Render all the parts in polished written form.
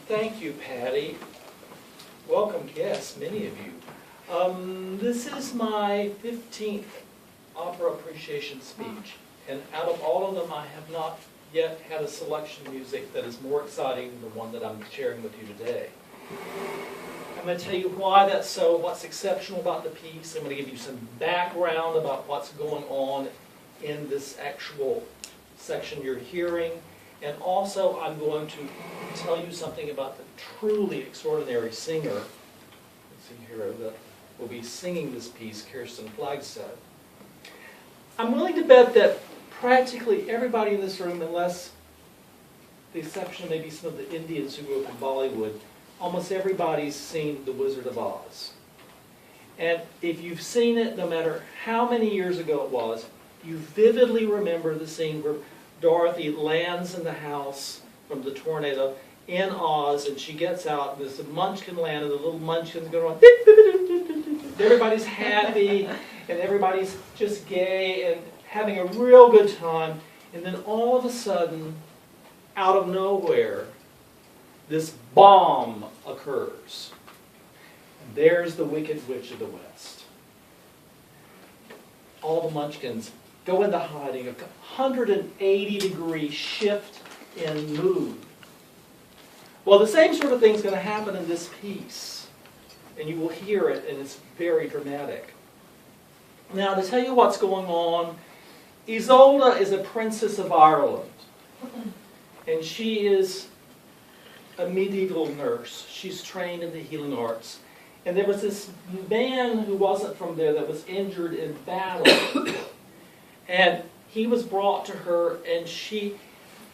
Thank you, Patty. Welcome guests, many of you. This is my 15th opera appreciation speech, and out of all of them, I have not yet had a selection of music that is more exciting than the one that I'm sharing with you today. I'm going to tell you why that's so, what's exceptional about the piece. I'm going to give you some background about what's going on in this actual section you're hearing. And also, I'm going to tell you something about the truly extraordinary singer, let's see here, that will be singing this piece, Kirsten Flagstad. I'm willing to bet that practically everybody in this room, unless the exception of maybe some of the Indians who grew up in Bollywood, almost everybody's seen The Wizard of Oz. And if you've seen it, no matter how many years ago it was, you vividly remember the scene where Dorothy lands in the house from the tornado in Oz, and she gets out, and there's a munchkin land, and the little munchkins go around. Everybody's happy, and everybody's just gay and having a real good time. And then all of a sudden, out of nowhere, this bomb occurs. And there's the Wicked Witch of the West. All the munchkins go into hiding, a 180-degree shift in mood. Well, the same sort of thing is going to happen in this piece. And you will hear it, and it's very dramatic. Now, to tell you what's going on, Isolde is a princess of Ireland. And she is a medieval nurse. She's trained in the healing arts. And there was this man who wasn't from there that was injured in battle. And he was brought to her, and she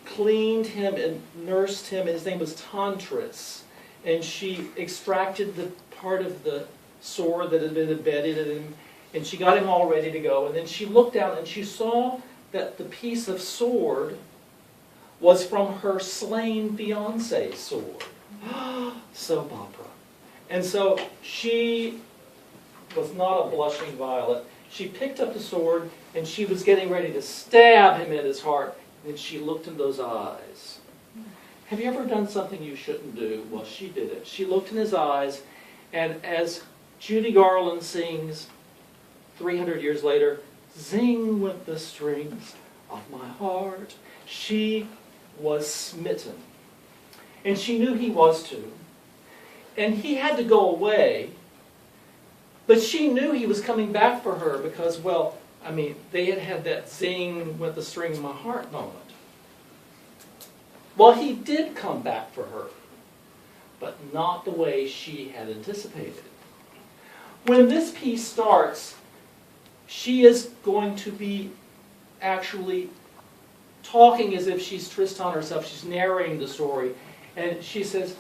cleaned him and nursed him. His name was Tantris. And she extracted the part of the sword that had been embedded in him, and she got him all ready to go. And then she looked down, and she saw that the piece of sword was from her slain fiancé's sword. Soap opera. And so she was not a blushing violet. She picked up the sword, and she was getting ready to stab him in his heart. And then she looked in those eyes. Have you ever done something you shouldn't do? Well, she did it. She looked in his eyes, and as Judy Garland sings 300 years later, "Zing with the strings of my heart," she was smitten. And she knew he was too. And he had to go away, but she knew he was coming back for her because, well, I mean, they had had that zing with the string of my heart moment. Well, he did come back for her, but not the way she had anticipated. When this piece starts, she is going to be actually talking as if she's Tristan herself. She's narrating the story. And she says,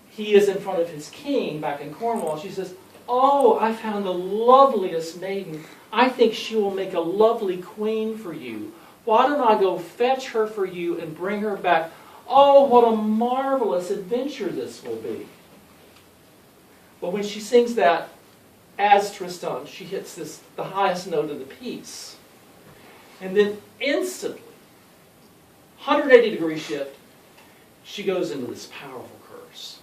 he is in front of his king back in Cornwall. She says, "Oh, I found the loveliest maiden. I think she will make a lovely queen for you. Why don't I go fetch her for you and bring her back? Oh, what a marvelous adventure this will be." But when she sings that as Tristan, she hits the highest note of the piece. And then instantly, 180-degree shift, she goes into this powerful curse.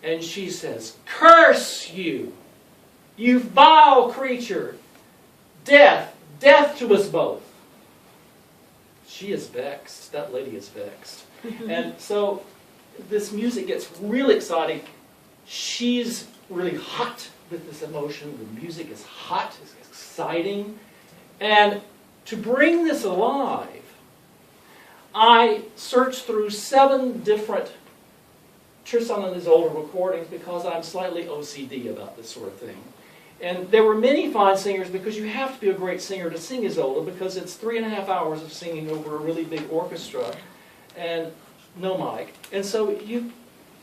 And she says, "Curse you, you vile creature! Death, death to us both!" She is vexed. That lady is vexed. And so this music gets really exciting. She's really hot with this emotion. The music is hot, it's exciting. And to bring this alive, I searched through 7 different Tristan and Isolde recordings because I'm slightly OCD about this sort of thing. And there were many fine singers because you have to be a great singer to sing Isolde because it's 3.5 hours of singing over a really big orchestra and no mic. And so you've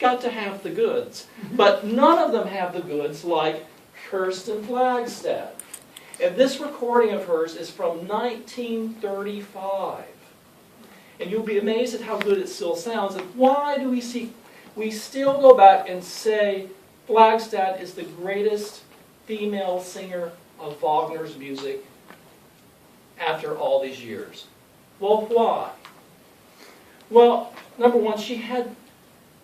got to have the goods. But none of them have the goods like Kirsten Flagstad. And this recording of hers is from 1935. And you'll be amazed at how good it still sounds. And why do we still go back and say Flagstad is the greatest female singer of Wagner's music after all these years? Well, why? Well, number one, she had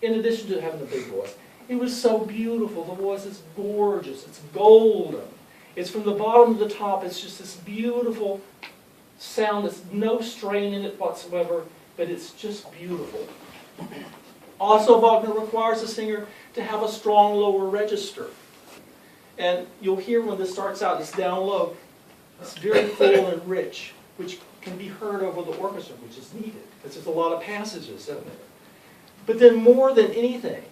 in addition to having a big voice. It was so beautiful. The voice is gorgeous. It's golden. It's from the bottom to the top. It's just this beautiful sound. There's no strain in it whatsoever, but it's just beautiful. Also, Wagner requires the singer to have a strong lower register. And you'll hear when this starts out, it's down low. It's very full and rich, which can be heard over the orchestra, which is needed, because there's a lot of passages in there. But then more than anything,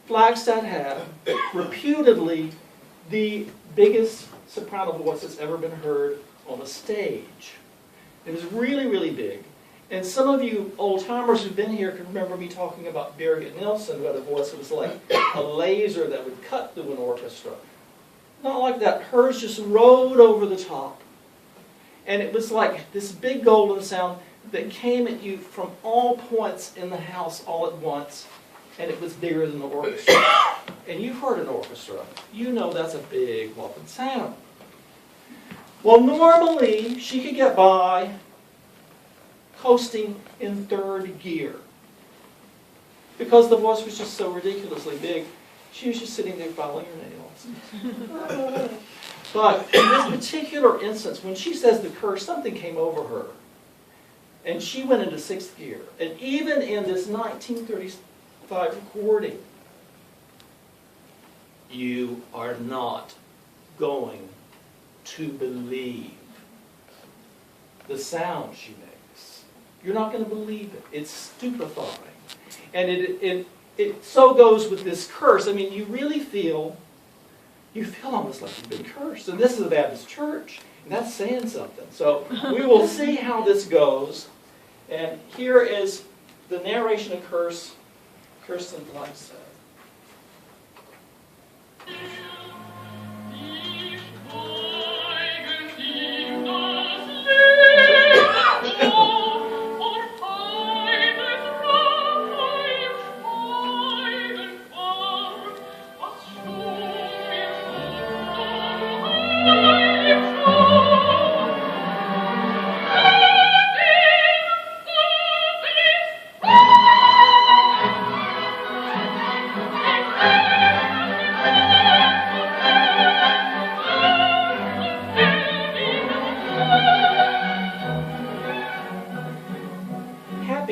Flagstad had reputedly the biggest soprano voice that's ever been heard on a stage. It was really, really big. And some of you old-timers who've been here can remember me talking about Birgit Nilsson, who had a voice that was like a laser that would cut through an orchestra. Not like that. Hers just rode over the top. And it was like this big golden sound that came at you from all points in the house all at once, and it was bigger than the orchestra. And you've heard an orchestra. You know that's a big, whopping sound. Well, normally, she could get by coasting in third gear. Because the voice was just so ridiculously big, she was just sitting there filing her nails. But in this particular instance, when she says the curse, something came over her. And she went into sixth gear. And even in this 1935 recording, you are not going to believe the sound she makes. You're not going to believe it. It's stupefying. And it so goes with this curse. I mean, you really feel almost like you've been cursed. And this is a Baptist church, and that's saying something. So we will see how this goes. And here is the narration of curse, Kirsten Flagstad.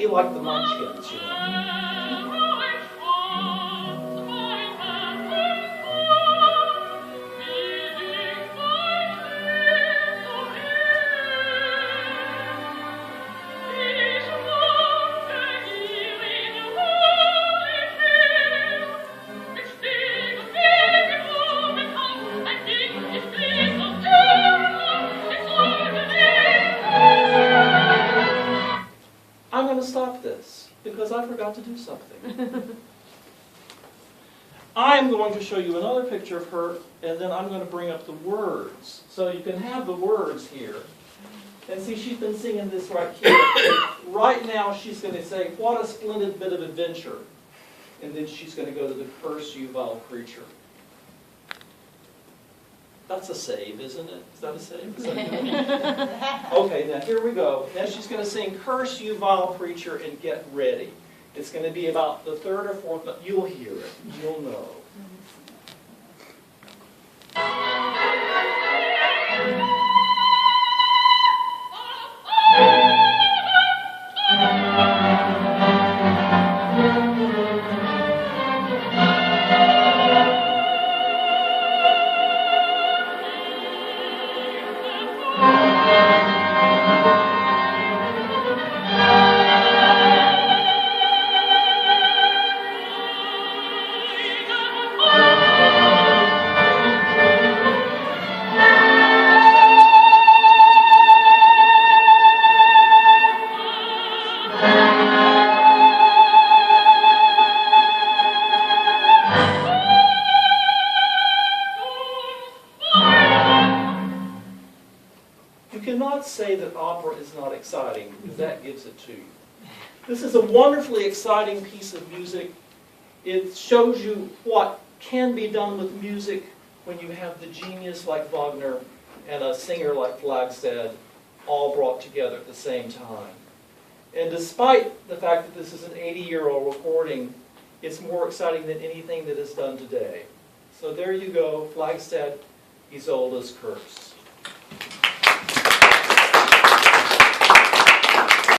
Like the Munchkins, you know. I'm going to stop this because I forgot to do something. I'm going to show you another picture of her, and then I'm going to bring up the words. So you can have the words here. And see, she's been singing this right here. Right now, she's going to say, "What a splendid bit of adventure." And then she's going to go to the "Curse you, vile creature." That's a save, isn't it? Is that a save? Is that okay, now here we go. Now she's going to sing "Curse you, vile creature," and get ready. It's going to be about the third or fourth, but you'll hear it. You'll know. Say that opera is not exciting, because that gives it to you. This is a wonderfully exciting piece of music. It shows you what can be done with music when you have the genius like Wagner and a singer like Flagstad all brought together at the same time. And despite the fact that this is an 80-year-old recording, it's more exciting than anything that is done today. So there you go, Flagstad, Isolde's Curse.